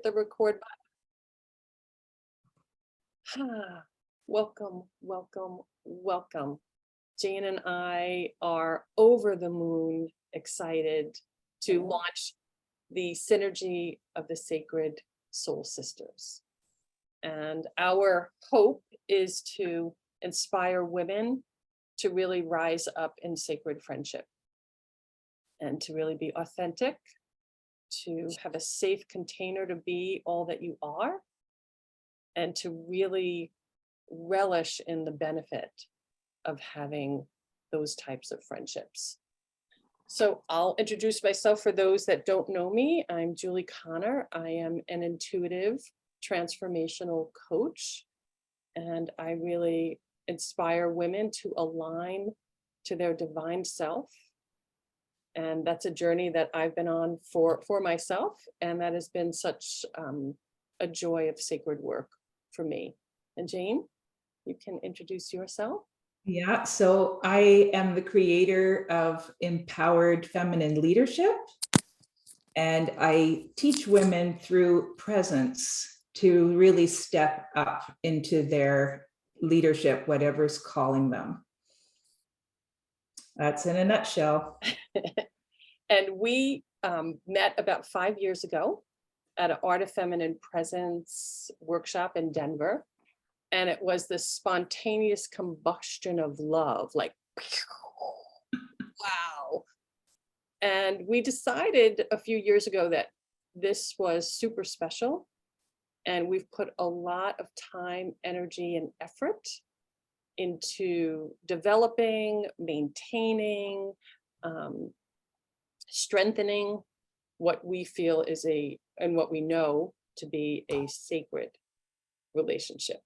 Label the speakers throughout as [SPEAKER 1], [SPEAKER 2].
[SPEAKER 1] the record button. Welcome, welcome, welcome. Jane and I are over the moon excited to launch the Synergy of the Sacred Soul Sisters. And our hope is to inspire women to really rise up in sacred friendship and to really be authentic, to have a safe container to be all that you are, and to really relish in the benefit of having those types of friendships. So I'll introduce myself for those that don't know me. I'm Julie Connor. I am an intuitive transformational coach, and I really inspire women to align to their divine self. And that's a journey that I've been on for myself, and that has been such a joy of sacred work for me. And Jane, you can introduce yourself.
[SPEAKER 2] Yeah, so I am the creator of Empowered Feminine Leadership, and I teach women through presence to really step up into their leadership, whatever's calling them. That's in a nutshell.
[SPEAKER 1] And we met about 5 years ago at an Art of Feminine Presence workshop in Denver. And it was this spontaneous combustion of love, like, wow. And we decided a few years ago that this was super special. And we've put a lot of time, energy, and effort into developing, maintaining, strengthening what we feel is and what we know to be a sacred relationship.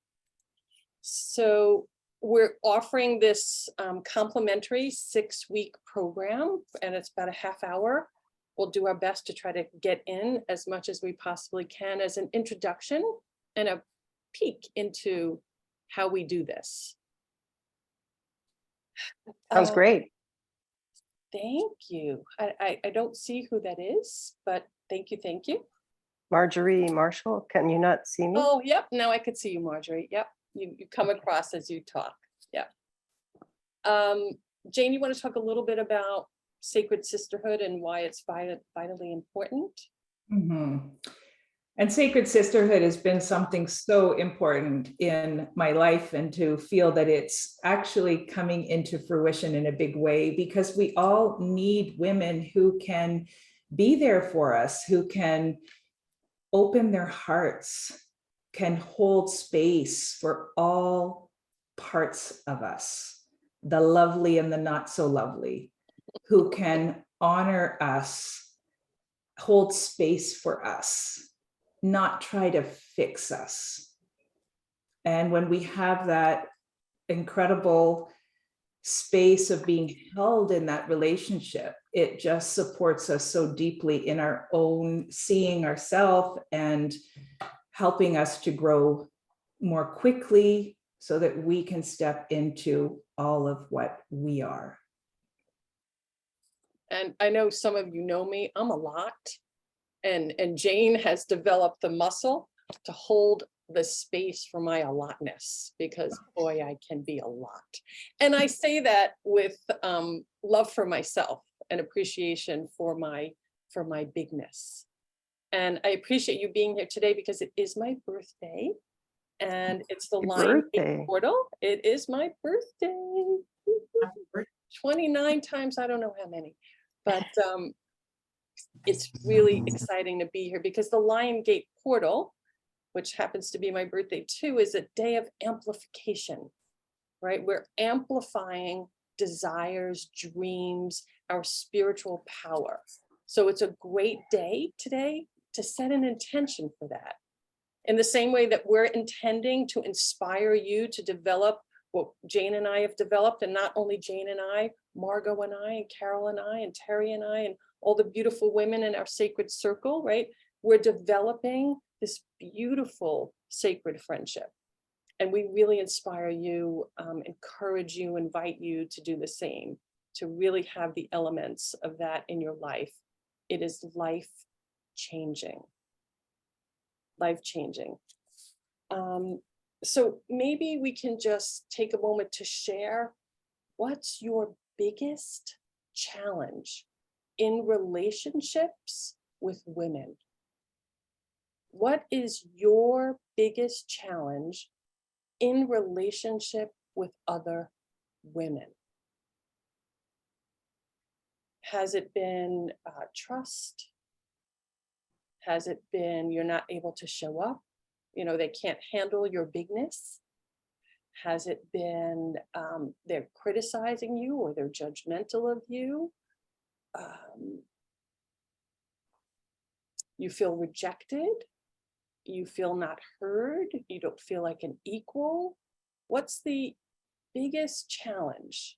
[SPEAKER 1] So we're offering this complimentary 6-week program, and it's about a half hour. We'll do our best to try to get in as much as we possibly can as an introduction and a peek into how we do this.
[SPEAKER 3] Sounds great.
[SPEAKER 1] Thank you. I don't see who that is, but thank you, thank you.
[SPEAKER 3] Marjorie Marshall, can you not see me?
[SPEAKER 1] Oh, yep, now I could see you, Marjorie. Yep, you come across as you talk. Yeah. Jane, you want to talk a little bit about sacred sisterhood and why it's vitally important?
[SPEAKER 2] Mm-hmm. And sacred sisterhood has been something so important in my life, and to feel that it's actually coming into fruition in a big way, because we all need women who can be there for us, who can open their hearts, can hold space for all parts of us, the lovely and the not so lovely, who can honor us, hold space for us, not try to fix us. And when we have that incredible space of being held in that relationship, it just supports us so deeply in our own seeing ourselves and helping us to grow more quickly so that we can step into all of what we are.
[SPEAKER 1] And I know some of you know me, I'm a lot. And Jane has developed the muscle to hold the space for my allotness, because boy, I can be a lot. And I say that with love for myself and appreciation for my bigness. And I appreciate you being here today because it is my birthday, and it's the Lion Gate portal. It is my birthday. 29 times, I don't know how many, but it's really exciting to be here because the Lion Gate portal, which happens to be my birthday too, is a day of amplification, right? We're amplifying desires, dreams, our spiritual power. So it's a great day today to set an intention for that. In the same way that we're intending to inspire you to develop what Jane and I have developed, and not only Jane and I, Margot and I, and Carol and I, and Terry and I, and all the beautiful women in our sacred circle, right? We're developing this beautiful sacred friendship. And we really inspire you, encourage you, invite you to do the same, to really have the elements of that in your life. It is life changing. life-changing. So maybe we can just take a moment to share what's your biggest challenge in relationships with women? What is your biggest challenge in relationship with other women? Has it been trust? Has it been you're not able to show up? You know, they can't handle your bigness? Has it been they're criticizing you or they're judgmental of you? You feel rejected? You feel not heard? You don't feel like an equal? What's the biggest challenge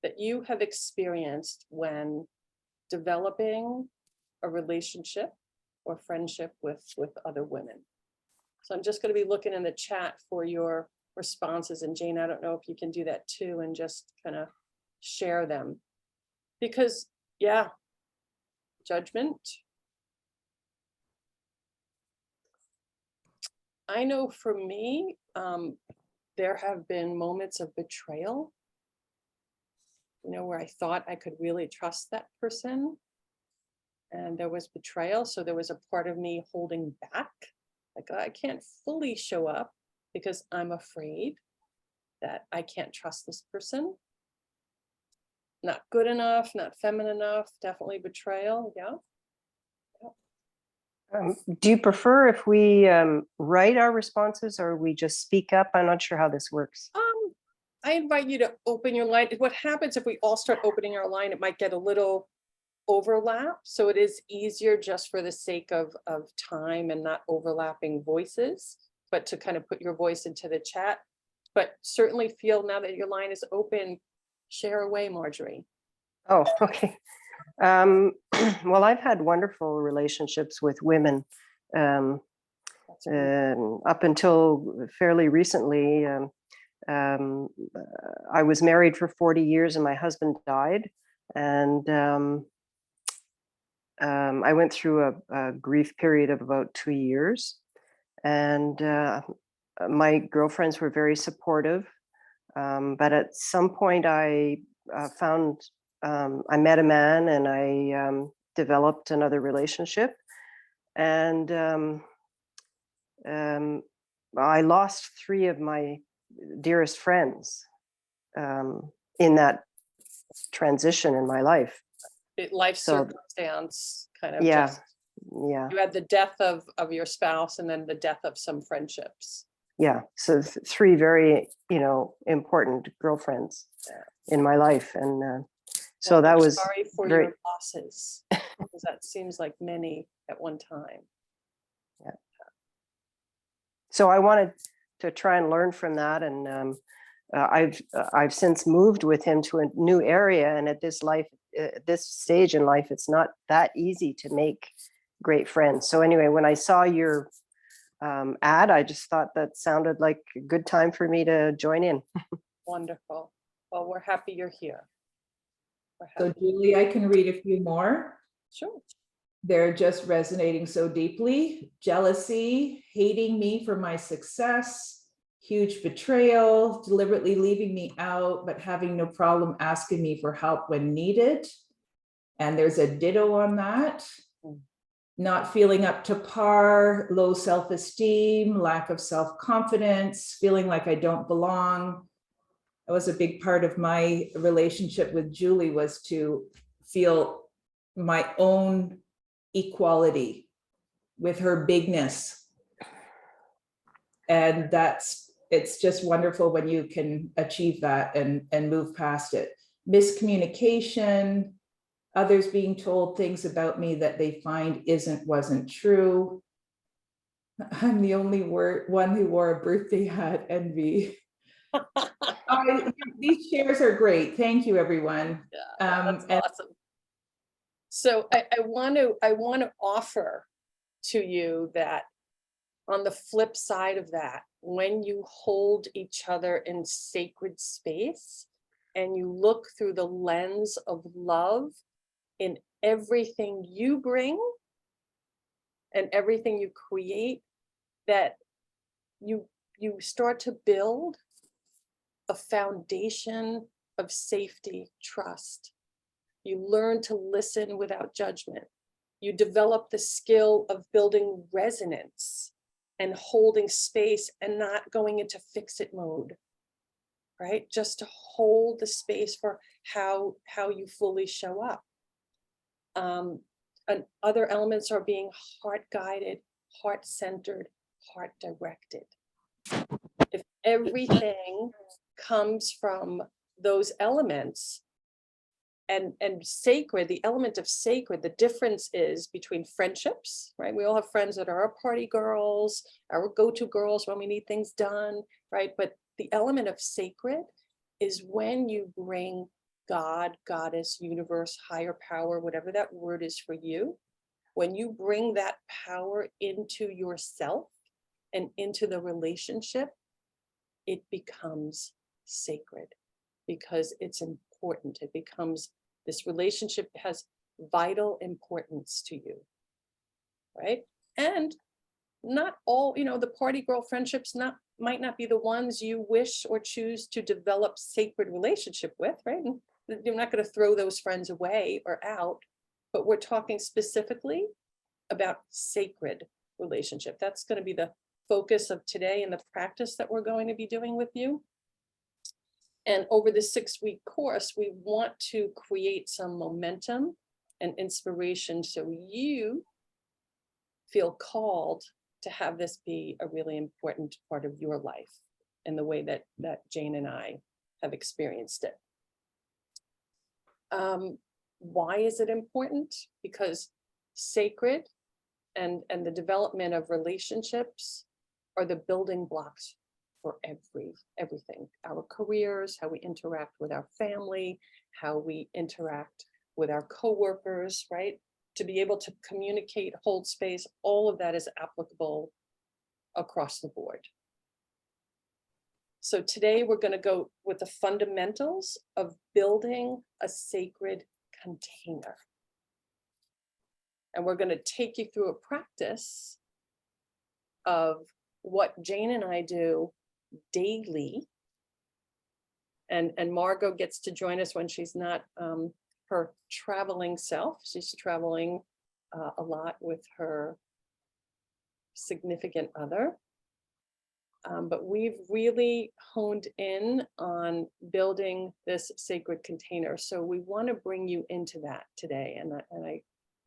[SPEAKER 1] that you have experienced when developing a relationship or friendship with other women? So I'm just going to be looking in the chat for your responses. And Jane, I don't know if you can do that too, and just kind of share them. Because, yeah, judgment. I know for me, there have been moments of betrayal, you know, where I thought I could really trust that person. And there was betrayal. So there was a part of me holding back. Like, I can't fully show up because I'm afraid that I can't trust this person. Not good enough, not feminine enough, definitely betrayal. Yeah.
[SPEAKER 3] Do you prefer if we write our responses or we just speak up? I'm not sure how this works.
[SPEAKER 1] I invite you to open your line. What happens if we all start opening our line, it might get a little overlap. So it is easier just for the sake of time and not overlapping voices, but to kind of put your voice into the chat. But certainly feel now that your line is open, share away, Marjorie.
[SPEAKER 3] Oh, okay. Well, I've had wonderful relationships with women up until fairly recently. I was married for 40 years and my husband died. And I went through a grief period of about 2 years. And my girlfriends were very supportive. But at some point I met a man and I developed another relationship. And I lost 3 of my dearest friends in that transition in my life.
[SPEAKER 1] Life
[SPEAKER 3] So,
[SPEAKER 1] circumstance kind of
[SPEAKER 3] yeah,
[SPEAKER 1] just,
[SPEAKER 3] yeah,
[SPEAKER 1] you had the death of your spouse and then the death of some friendships.
[SPEAKER 3] yeah. So 3 very, important girlfriends in my life. And so
[SPEAKER 1] Well,
[SPEAKER 3] that
[SPEAKER 1] I'm
[SPEAKER 3] was
[SPEAKER 1] sorry for
[SPEAKER 3] very,
[SPEAKER 1] your losses, because that seems like many at one time.
[SPEAKER 3] yeah. So I wanted to try and learn from that. And I've since moved with him to a new area. And at this stage in life, it's not that easy to make great friends. So anyway, when I saw your ad, I just thought that sounded like a good time for me to join in.
[SPEAKER 1] Wonderful. Well, we're happy you're here.
[SPEAKER 2] So Julie, I can read a few more.
[SPEAKER 1] Sure.
[SPEAKER 2] They're just resonating so deeply. Jealousy, hating me for my success, huge betrayal, deliberately leaving me out, but having no problem asking me for help when needed. And there's a ditto on that. Not feeling up to par, low self-esteem, lack of self-confidence, feeling like I don't belong. That was a big part of my relationship with Julie, was to feel my own equality with her bigness. And it's just wonderful when you can achieve that and move past it. Miscommunication, others being told things about me that they find wasn't true. I'm the only one who wore a birthday hat, envy. These shares are great. Thank you, everyone.
[SPEAKER 1] Yeah, that's awesome. So I want to offer to you that on the flip side of that, when you hold each other in sacred space and you look through the lens of love in everything you bring and everything you create, that you start to build a foundation of safety, trust. You learn to listen without judgment. You develop the skill of building resonance and holding space and not going into fix-it mode, right? Just to hold the space for how you fully show up. And other elements are being heart-guided, heart-centered, heart-directed. If everything comes from those elements, and sacred, the element of sacred, the difference is between friendships, right? We all have friends that are our party girls, our go-to girls when we need things done, right? But the element of sacred is when you bring God, goddess, universe, higher power, whatever that word is for you, when you bring that power into yourself and into the relationship, it becomes sacred because it's important. It becomes, this relationship has vital importance to you, right? And not all, the party girl friendships might not be the ones you wish or choose to develop sacred relationship with, right? And you're not going to throw those friends away or out, but we're talking specifically about sacred relationship. That's going to be the focus of today and the practice that we're going to be doing with you. And over the 6-week course, we want to create some momentum and inspiration so you feel called to have this be a really important part of your life in the way that Jane and I have experienced it. Why is it important? Because sacred and the development of relationships are the building blocks for everything, our careers, how we interact with our family, how we interact with our coworkers, right? To be able to communicate, hold space, all of that is applicable across the board. So today we're going to go with the fundamentals of building a sacred container. And we're going to take you through a practice of what Jane and I do daily. And Margot gets to join us when she's not her traveling self. She's traveling a lot with her significant other. But we've really honed in on building this sacred container. So we want to bring you into that today.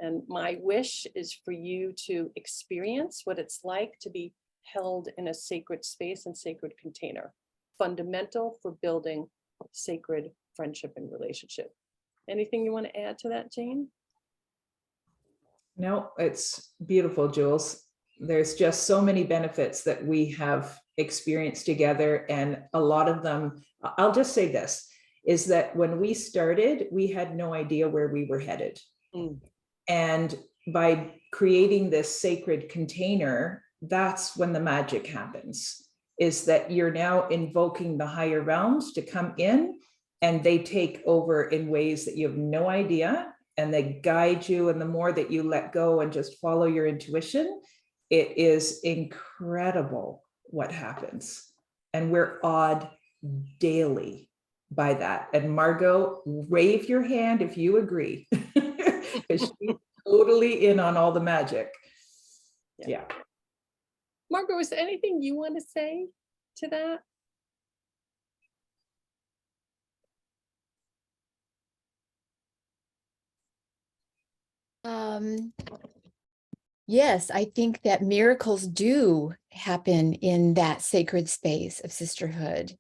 [SPEAKER 1] And my wish is for you to experience what it's like to be held in a sacred space and sacred container, fundamental for building sacred friendship and relationship. Anything you want to add to that, Jane?
[SPEAKER 2] No, it's beautiful, Jules. There's just so many benefits that we have experienced together, and a lot of them, I'll just say this, is that when we started, we had no idea where we were headed. And by creating this sacred container, that's when the magic happens, is that you're now invoking the higher realms to come in, and they take over in ways that you have no idea, and they guide you. And the more that you let go and just follow your intuition, it is incredible what happens. And we're awed daily by that. And Margot, wave your hand if you agree, because she's totally in on all the magic. Yeah.
[SPEAKER 1] Margot, is there anything you want to say to that?
[SPEAKER 4] Yes, I think that miracles do happen in that sacred space of sisterhood.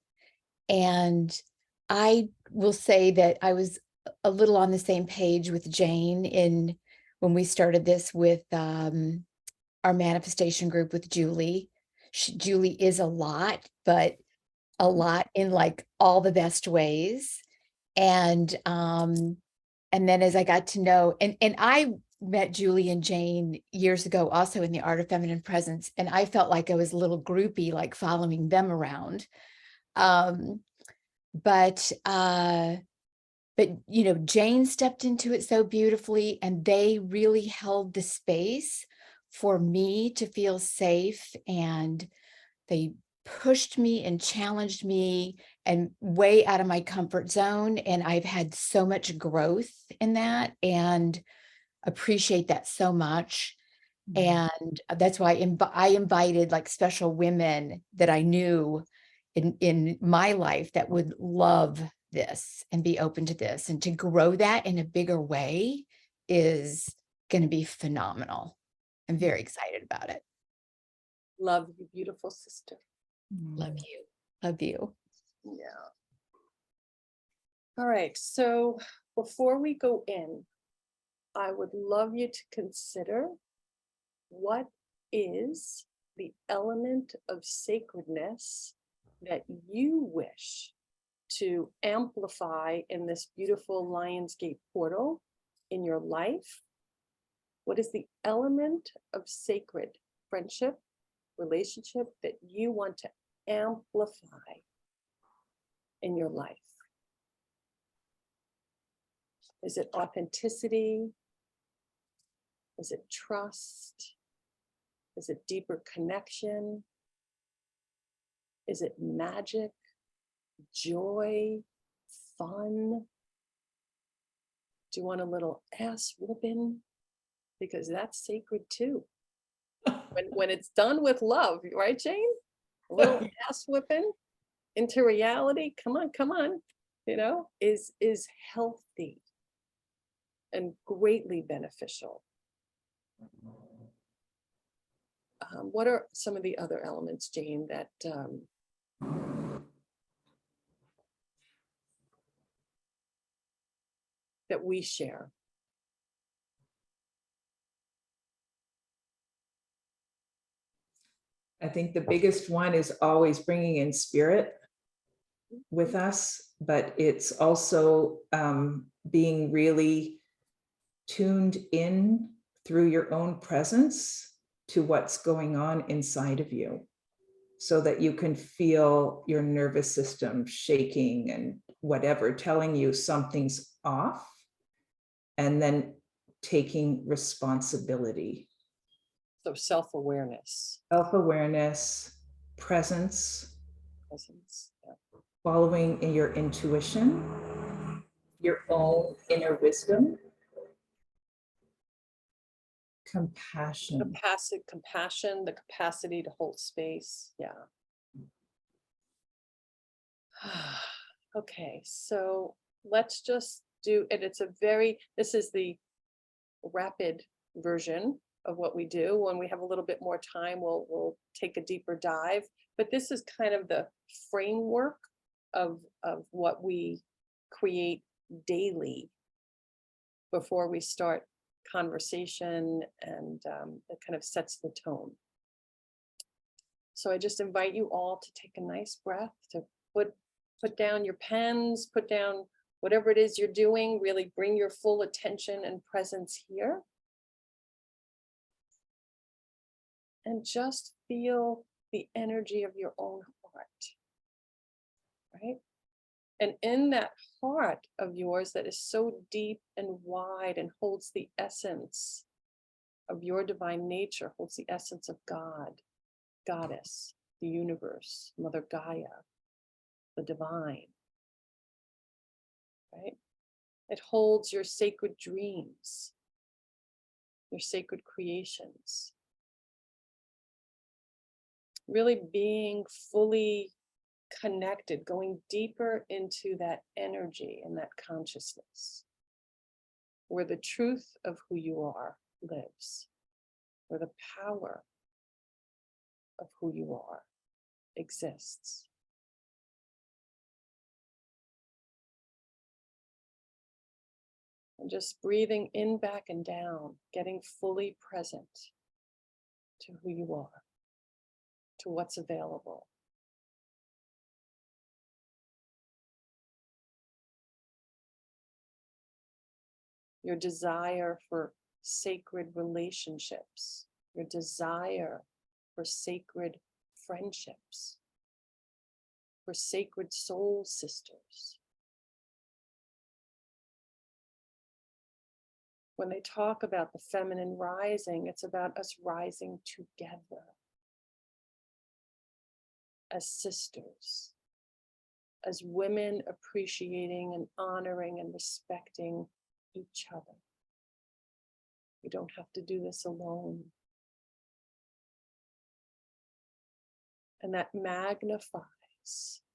[SPEAKER 4] And I will say that I was a little on the same page with Jane when we started this with our manifestation group with Julie. Julie is a lot, but a lot in like all the best ways. And then as I got to know, and I met Julie and Jane years ago, also in the Art of Feminine Presence. And I felt like I was a little groupie, like following them around. But Jane stepped into it so beautifully, and they really held the space for me to feel safe, and they pushed me and challenged me and way out of my comfort zone. And I've had so much growth in that and appreciate that so much. And that's why I invited like special women that I knew in my life that would love this and be open to this, and to grow that in a bigger way is going to be phenomenal. I'm very excited about it.
[SPEAKER 1] Love you, beautiful sister.
[SPEAKER 4] Love you. Love you.
[SPEAKER 1] Yeah. All right, so before we go in, I would love you to consider what is the element of sacredness that you wish to amplify in this beautiful Lionsgate portal in your life. What is the element of sacred friendship, relationship that you want to amplify in your life? Is it authenticity? Is it trust? Is it deeper connection? Is it magic, joy, fun? Do you want a little ass whooping? Because that's sacred too. When it's done with love, right, Jane? A little ass whipping into reality. Come on, you know, is healthy and greatly beneficial. What are some of the other elements, Jane, that that we share?
[SPEAKER 2] I think the biggest one is always bringing in spirit with us, but it's also being really tuned in through your own presence to what's going on inside of you, so that you can feel your nervous system shaking and whatever, telling you something's off, and then taking responsibility.
[SPEAKER 1] So self-awareness,
[SPEAKER 2] Self-awareness, presence,
[SPEAKER 1] presence. Yeah.
[SPEAKER 2] following in your intuition, your own inner wisdom, compassion.
[SPEAKER 1] Compassion, the capacity to hold space. Yeah. Okay, so let's just do it. This is the rapid version of what we do. When we have a little bit more time, we'll take a deeper dive, but this is kind of the framework of what we create daily before we start conversation, and it kind of sets the tone. So I just invite you all to take a nice breath, to put down your pens, put down whatever it is you're doing, really bring your full attention and presence here. And just feel the energy of your own heart, right? And in that heart of yours that is so deep and wide and holds the essence of your divine nature, holds the essence of God, Goddess, the universe, Mother Gaia, the divine, right? It holds your sacred dreams, your sacred creations. Really being fully connected, going deeper into that energy and that consciousness, where the truth of who you are lives, where the power of who you are exists. And just breathing in, back, and down, getting fully present to who you are, to what's available. Your desire for sacred relationships, your desire for sacred friendships, for sacred soul sisters. When they talk about the feminine rising, it's about us rising together as sisters, as women appreciating and honoring and respecting each other. We don't have to do this alone. And that magnifies,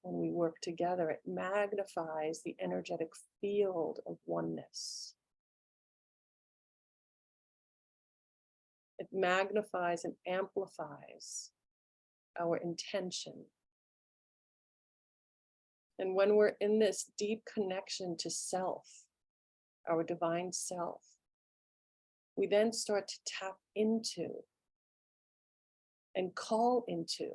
[SPEAKER 1] when we work together, it magnifies the energetic field of oneness. It magnifies and amplifies our intention. And when we're in this deep connection to self, our divine self, we then start to tap into and call into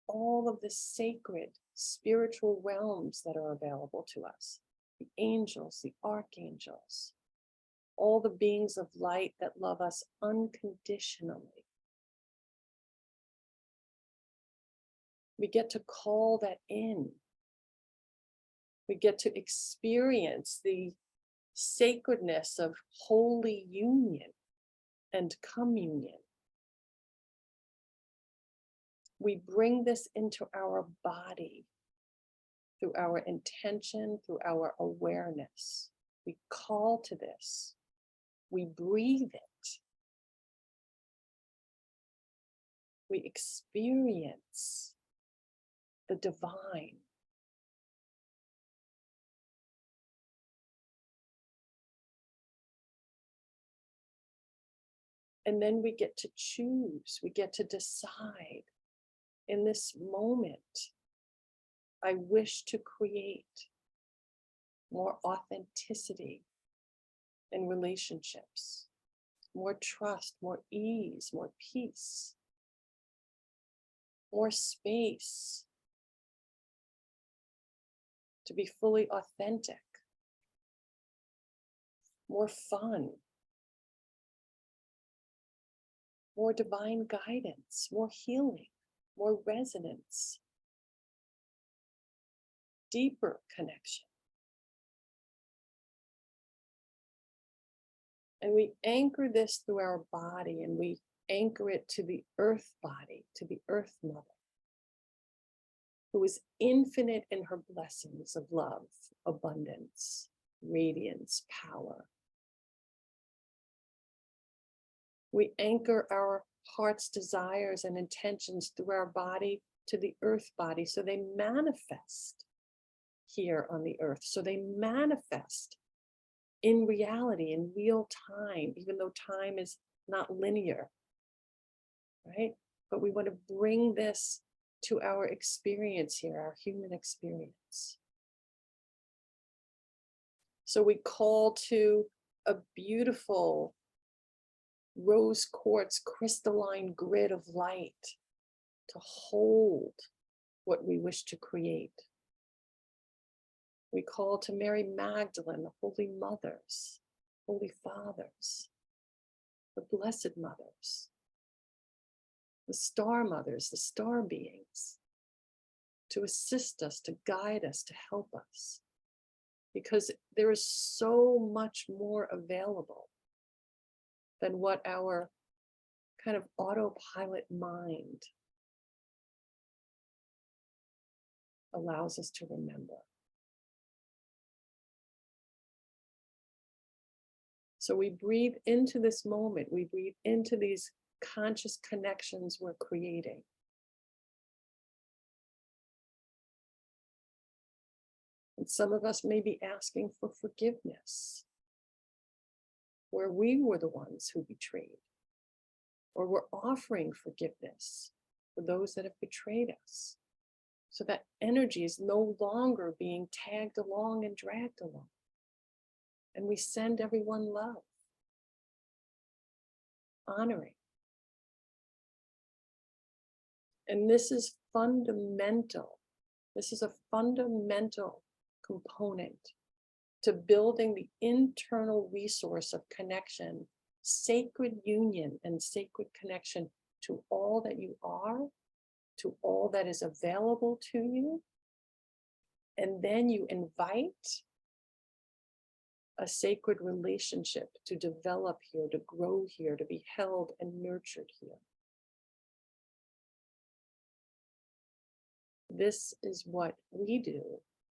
[SPEAKER 1] all of the sacred spiritual realms that are available to us. The angels, the archangels, all the beings of light that love us unconditionally. We get to call that in. We get to experience the sacredness of holy union and communion. We bring this into our body through our intention, through our awareness. We call to this. We breathe it. We experience the divine. And then we get to choose, we get to decide in this moment, I wish to create more authenticity in relationships, more trust, more ease, more peace, more space to be fully authentic, more fun, more divine guidance, more healing, more resonance, deeper connection. And we anchor this through our body, and we anchor it to the earth body, to the earth mother, who is infinite in her blessings of love, abundance, radiance, power. We anchor our heart's desires and intentions through our body to the earth body, so they manifest here on the earth, so they manifest in reality, in real time, even though time is not linear, right? But we want to bring this to our experience here, our human experience. So we call to a beautiful rose quartz crystalline grid of light to hold what we wish to create. We call to Mary Magdalene, the Holy Mothers, Holy Fathers, the Blessed Mothers, the Star Mothers, the Star Beings, to assist us, to guide us, to help us. Because there is so much more available than what our kind of autopilot mind allows us to remember. So we breathe into this moment, we breathe into these conscious connections we're creating. And some of us may be asking for forgiveness, where we were the ones who betrayed, or we're offering forgiveness for those that have betrayed us. So that energy is no longer being tagged along and dragged along. And we send everyone love, honoring. And this is fundamental. This is a fundamental component to building the internal resource of connection, sacred union and sacred connection to all that you are, to all that is available to you. And then you invite a sacred relationship to develop here, to grow here, to be held and nurtured here. This is what we do.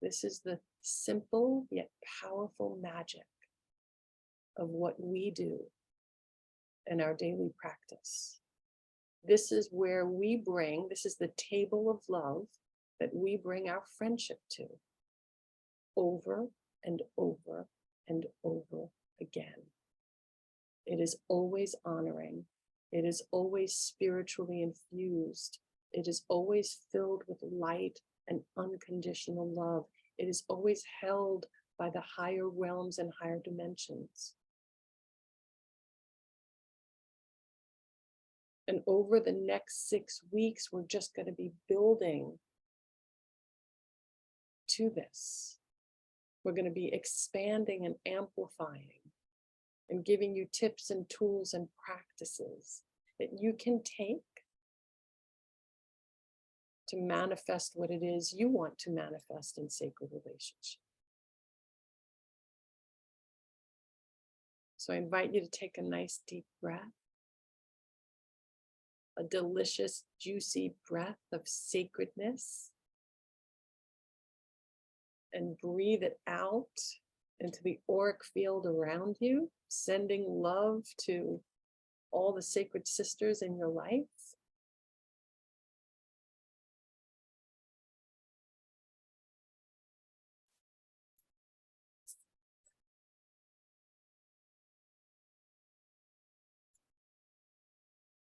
[SPEAKER 1] This is the simple yet powerful magic of what we do in our daily practice. This is where we bring, this is the table of love that we bring our friendship to over and over and over again. It is always honoring. It is always spiritually infused. It is always filled with light and unconditional love. It is always held by the higher realms and higher dimensions. And over the next 6 weeks, we're just going to be building to this. We're going to be expanding and amplifying and giving you tips and tools and practices that you can take to manifest what it is you want to manifest in sacred relationship. So I invite you to take a nice deep breath, a delicious, juicy breath of sacredness, and breathe it out into the auric field around you, sending love to all the sacred sisters in your life.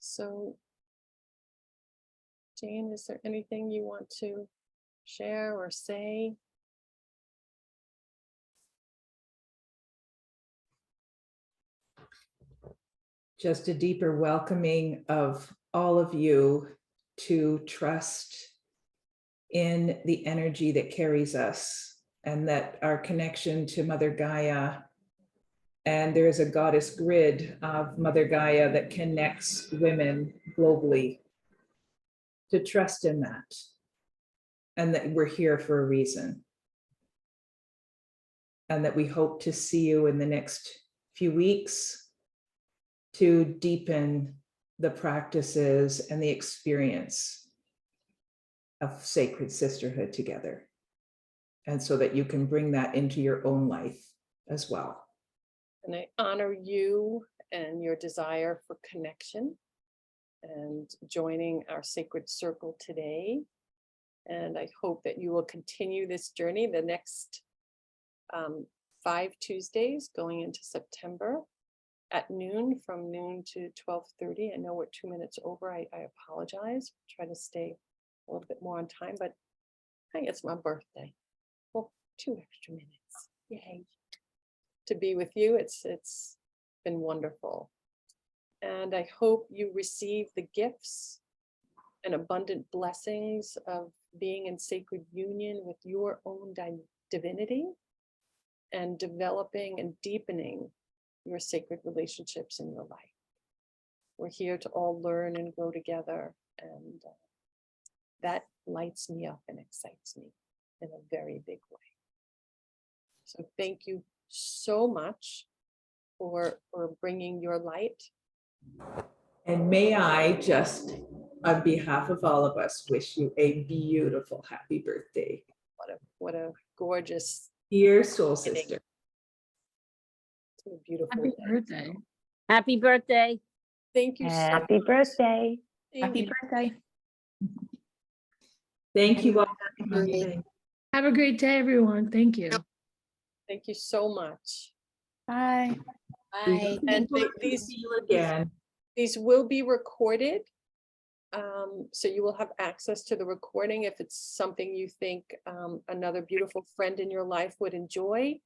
[SPEAKER 1] So, Jane, is there anything you want to share or say?
[SPEAKER 2] Just a deeper welcoming of all of you to trust in the energy that carries us, and that our connection to Mother Gaia, and there is a goddess grid of Mother Gaia that connects women globally, to trust in that, and that we're here for a reason, and that we hope to see you in the next few weeks to deepen the practices and the experience of sacred sisterhood together. And so that you can bring that into your own life as well.
[SPEAKER 1] And I honor you and your desire for connection and joining our sacred circle today. And I hope that you will continue this journey the next 5 Tuesdays going into September at noon, from noon to 12:30. I know we're 2 minutes over. I apologize. Try to stay a little bit more on time, but I think it's my birthday. Well, 2 extra minutes. Yay. To be with you. It's been wonderful. And I hope you receive the gifts and abundant blessings of being in sacred union with your own divinity and developing and deepening your sacred relationships in your life. We're here to all learn and grow together, and that lights me up and excites me in a very big way. So thank you so much for bringing your light.
[SPEAKER 2] And may I just, on behalf of all of us, wish you a beautiful happy birthday.
[SPEAKER 1] What a gorgeous,
[SPEAKER 2] Dear soul sister.
[SPEAKER 1] a beautiful
[SPEAKER 5] Happy
[SPEAKER 1] day.
[SPEAKER 5] birthday.
[SPEAKER 6] Happy birthday.
[SPEAKER 1] Thank you so
[SPEAKER 3] Happy
[SPEAKER 1] much.
[SPEAKER 3] birthday.
[SPEAKER 1] Thank
[SPEAKER 4] Happy
[SPEAKER 1] you.
[SPEAKER 4] birthday.
[SPEAKER 2] Thank you all.
[SPEAKER 4] birthday.
[SPEAKER 5] Have a great day, everyone. Thank you.
[SPEAKER 1] Thank you so much.
[SPEAKER 5] Bye.
[SPEAKER 4] Bye.
[SPEAKER 1] And
[SPEAKER 2] These see you again.
[SPEAKER 1] these will be recorded. So you will have access to the recording if it's something you think another beautiful friend in your life would enjoy.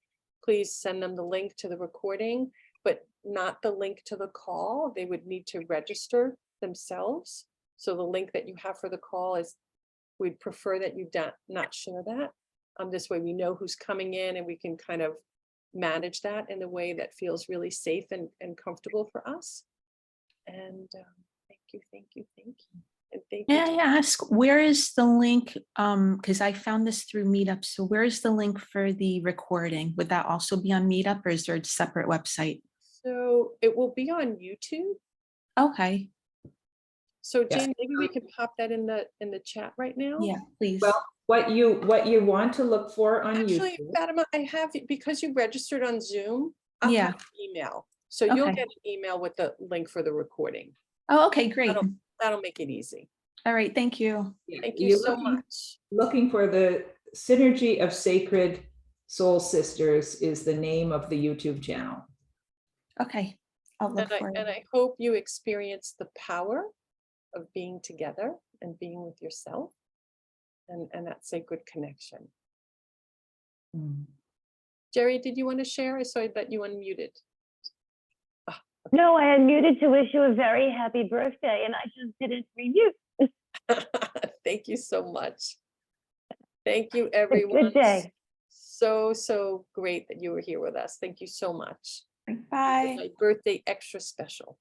[SPEAKER 1] Please send them the link to the recording, but not the link to the call. They would need to register themselves. So the link that you have for the call is, we'd prefer that you not share that. This way we know who's coming in, and we can kind of manage that in a way that feels really safe and comfortable for us. And Thank you, thank you, thank you. And thank
[SPEAKER 7] May
[SPEAKER 1] you.
[SPEAKER 7] I ask, where is the link? Because I found this through Meetup. So where is the link for the recording? Would that also be on Meetup or is there a separate website?
[SPEAKER 1] So it will be on YouTube.
[SPEAKER 7] Okay,
[SPEAKER 1] So
[SPEAKER 2] Yeah.
[SPEAKER 1] Jane, maybe we can pop that in the chat right now.
[SPEAKER 7] yeah, please.
[SPEAKER 2] Well, what you want to look for on
[SPEAKER 1] Actually,
[SPEAKER 2] YouTube.
[SPEAKER 1] Fatima, I have, because you registered on Zoom, I'll
[SPEAKER 7] Yeah.
[SPEAKER 1] have an email. So you'll
[SPEAKER 7] Okay.
[SPEAKER 1] get an email with the link for the recording.
[SPEAKER 7] Oh, okay, great.
[SPEAKER 1] That'll make it easy.
[SPEAKER 7] All right, thank you.
[SPEAKER 2] Yeah,
[SPEAKER 1] Thank you
[SPEAKER 2] you're
[SPEAKER 1] so
[SPEAKER 2] looking-
[SPEAKER 1] much.
[SPEAKER 2] Looking for the Synergy of Sacred Soul Sisters is the name of the YouTube channel.
[SPEAKER 7] Okay, I'll look for
[SPEAKER 1] And
[SPEAKER 7] it.
[SPEAKER 1] I hope you experience the power of being together and being with yourself and that sacred connection. Jerry, did you want to share? I saw that you unmuted.
[SPEAKER 6] No, I unmuted to wish you a very happy birthday and I just didn't remute.
[SPEAKER 1] Thank you so much. Thank you,
[SPEAKER 6] A
[SPEAKER 1] everyone.
[SPEAKER 6] good day.
[SPEAKER 1] So great that you were here with us. Thank you so much.
[SPEAKER 7] Bye.
[SPEAKER 1] My birthday extra special.